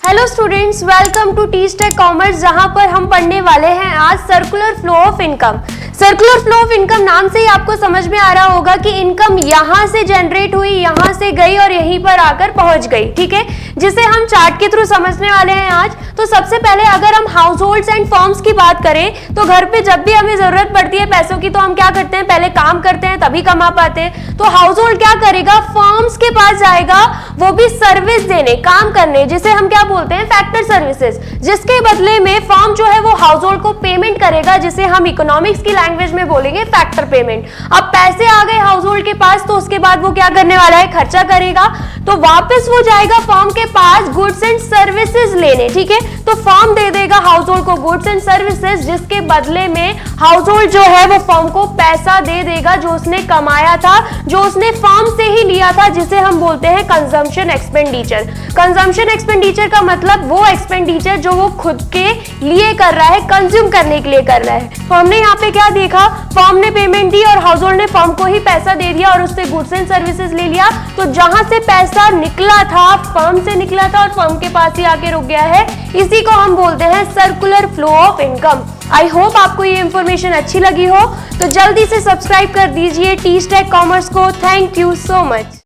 Hello students, welcome to teach tech commerce, जहां पर हम पढ़ने वाले हैं आज circular flow of income. Circular flow of income नाम से ही आपको समझ में आ रहा होगा कि इनकम यहां से जनरेट हुई, यहां से गई और यहीं पर आकर पहुंच गई। ठीक है, जिसे हम चार्ट के थ्रू समझने वाले हैं आज। तो सबसे पहले अगर हम हाउस होल्ड्स एंड फर्म्स की बात करें तो घर पे जब भी हमें जरूरत पड़ती है पैसों की तो हम क्या करते हैं, पहले काम करते हैं तभी कमा पाते हैं। तो हाउस होल्ड क्या करेगा, फर्म्स के पास जाएगा, वो भी सर्विस देने, काम करने, जिसे हम क्या बोलते हैं, फैक्टर सर्विसेज, जिसके बदले में फर्म जो है वो हाउस होल्ड को पेमेंट करेगा, जिसे हम इकोनॉमिक्स की लैंग्वेज में बोलेंगे फैक्टर पेमेंट। अब पैसे आ गए हाउस होल्ड के पास तो उसके बाद वो क्या करने वाला है, खर्चा करेगा। तो वापस वो जाएगा फर्म के पास गुड्स एंड सर्विसेज लेने। ठीक है, तो फर्म दे देगा हाउस होल्ड को गुड्स एंड सर्विसेज, जिसके बदले में हाउस होल्ड जो है वो फर्म को पैसा दे देगा जो उसने कमाया था, जो उसने फर्म से ही लिया था, जिसे हम बोलते हैं कंजम्पशन एक्सपेंडिचर। कंजम्पशन एक्सपेंडिचर का मतलब वो एक्सपेंडिचर जो वो खुद के लिए कर रहा है, कंज्यूम करने के लिए कर रहा है। तो हमने यहाँ पे क्या देखा, फर्म ने पेमेंट दी और हाउस होल्ड ने फर्म को ही पैसा दे दिया और उससे गुड्स एंड सर्विसेज ले लिया। तो जहां से पैसा निकला था, फर्म से निकला था और फर्म के पास ही आके रुक गया है, इसी को हम बोलते हैं circular flow of income. I hope आपको ये इंफॉर्मेशन अच्छी लगी हो, तो जल्दी से सब्सक्राइब कर दीजिए टीच टेक कॉमर्स को। Thank you so much.